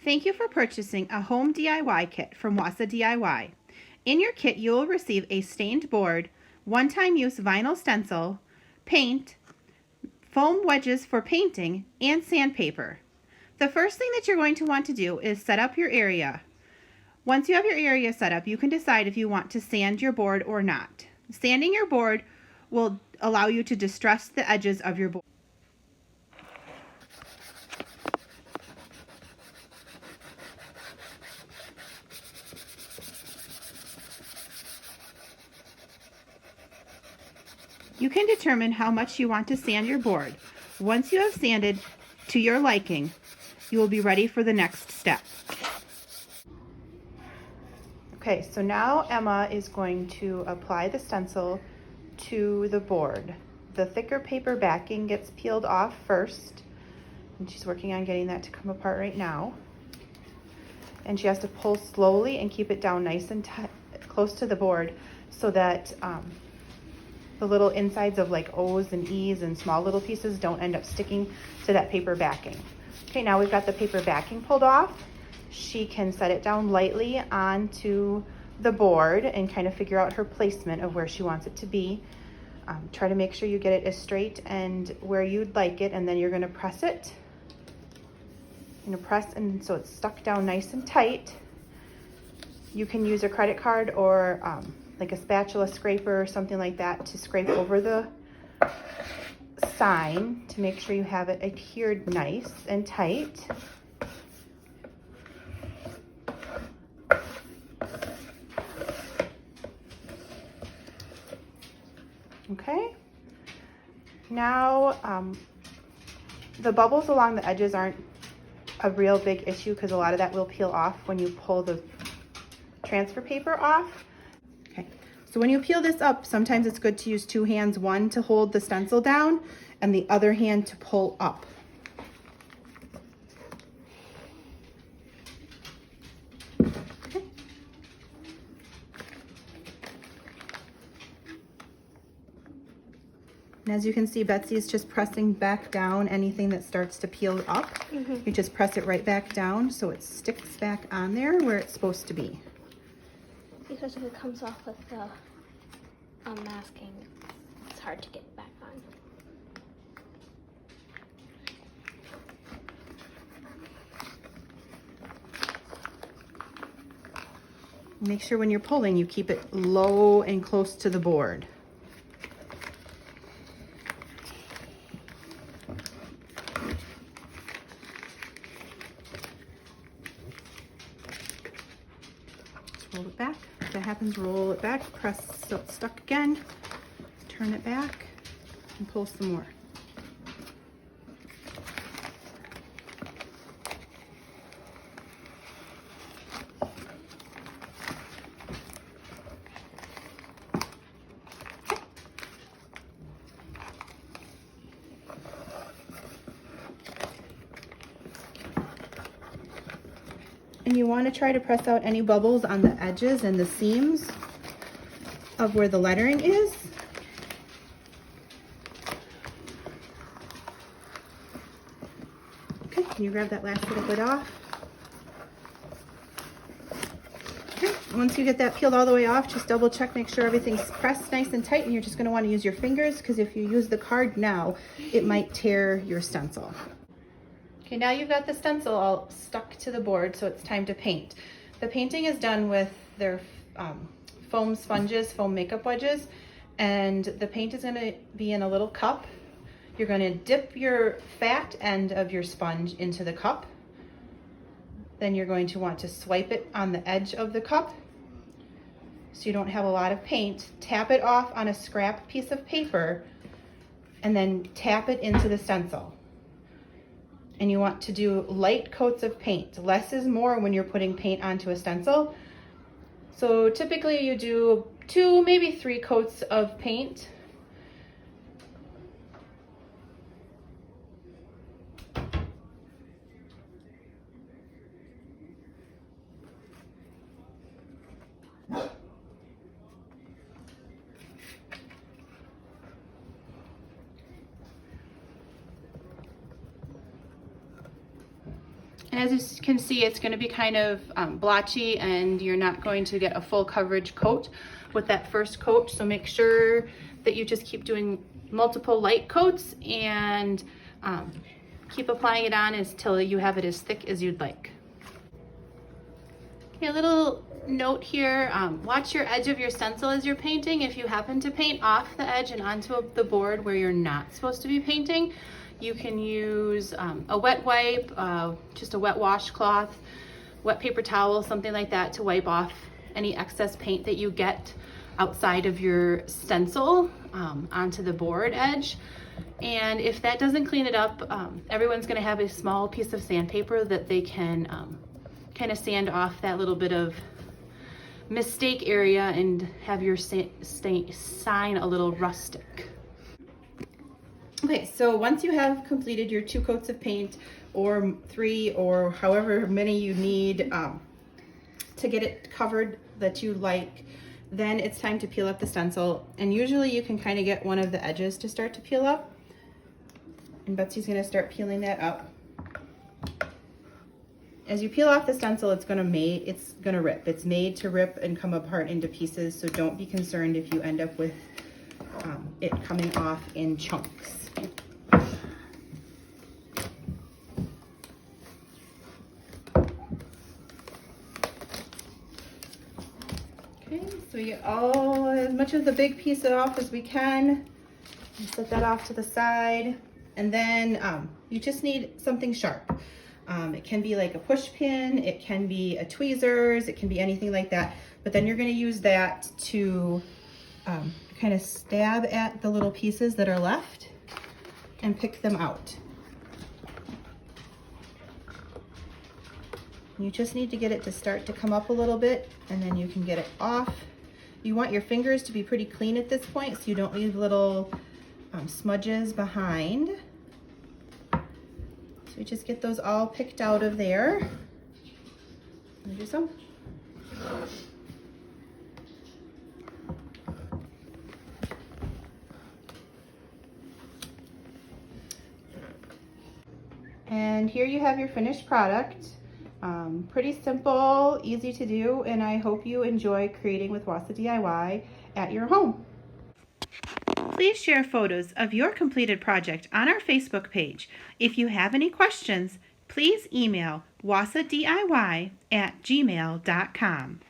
Thank you for purchasing a home DIY kit from Wausau DIY. In your kit, you will receive a stained board, one-time use vinyl stencil, paint, foam wedges for painting, and sandpaper. The first thing that you're going to want to do is set up your area. Once you have your area set up, you can decide if you want to sand your board or not. Sanding your board will allow you to distress the edges of your board. You can determine how much you want to sand your board. Once you have sanded to your liking, you will be ready for the next step. Okay, so now Emma is going to apply the stencil to the board. The thicker paper backing gets peeled off first, and she's working on getting that to come apart right now. And she has to pull slowly and keep it down nice and close to the board so that the little insides of like O's and E's and small little pieces don't end up sticking to that paper backing. Okay, now we've got the paper backing pulled off. She can set it down lightly onto the board and kind of figure out her placement of where she wants it to be. Try to make sure you get it as straight and where you'd like it, and then you're gonna press it. You're gonna press and so it's stuck down nice and tight. You can use a credit card or like a spatula scraper or something like that to scrape over the sign to make sure you have it adhered nice and tight. Okay, now the bubbles along the edges aren't a real big issue because a lot of that will peel off when you pull the transfer paper off. Okay, so when you peel this up, sometimes it's good to use two hands, one to hold the stencil down and the other hand to pull up. Okay. And as you can see, Betsy is just pressing back down anything that starts to peel up. You just press it right back down so it sticks back on there where it's supposed to be. Because if it comes off with the masking, it's hard to get back on. Make sure when you're pulling, you keep it low and close to the board. Roll it back. If that happens, roll it back, press so it's stuck again, turn it back, and pull some more. And you want to try to press out any bubbles on the edges and the seams of where the lettering is. Okay, can you grab that last little bit off? Okay, once you get that peeled all the way off, just double check, make sure everything's pressed nice and tight, and you're just going to want to use your fingers because if you use the card now, it might tear your stencil. Okay, now you've got the stencil all stuck to the board, so it's time to paint. The painting is done with their foam sponges, foam makeup wedges, and the paint is gonna be in a little cup. You're gonna dip your fat end of your sponge into the cup. Then you're going to want to swipe it on the edge of the cup so you don't have a lot of paint. Tap it off on a scrap piece of paper and then tap it into the stencil. And you want to do light coats of paint. Less is more when you're putting paint onto a stencil. So typically you do 2, maybe 3 coats of paint. And as you can see, it's going to be kind of blotchy, and you're not going to get a full coverage coat with that first coat. So make sure that you just keep doing multiple light coats and keep applying it on until you have it as thick as you'd like. Okay, a little note here, watch your edge of your stencil as you're painting. If you happen to paint off the edge and onto the board where you're not supposed to be painting, you can use a wet wipe, just a wet washcloth, wet paper towel, something like that to wipe off any excess paint that you get outside of your stencil onto the board edge. And if that doesn't clean it up, everyone's going to have a small piece of sandpaper that they can kind of sand off that little bit of mistake area and have your sign a little rustic. Okay, so once you have completed your 2 coats of paint, or 3, or however many you need to get it covered that you like, then it's time to peel up the stencil. And usually you can kind of get one of the edges to start to peel up. And Betsy's gonna start peeling that up. As you peel off the stencil, it's gonna rip. It's made to rip and come apart into pieces, so don't be concerned if you end up with it coming off in chunks. Okay, so we get as much of the big piece off as we can. And set that off to the side. And then you just need something sharp. It can be like a push pin, it can be a tweezers, it can be anything like that. But then you're going to use that to kind of stab at the little pieces that are left and pick them out. You just need to get it to start to come up a little bit, and then you can get it off. You want your fingers to be pretty clean at this point, so you don't leave little smudges behind. So we just get those all picked out of there. Wanna do some? And here you have your finished product. Pretty simple, easy to do, and I hope you enjoy creating with Wausau DIY at your home. Please share photos of your completed project on our Facebook page. If you have any questions, please email wausaudiy@gmail.com.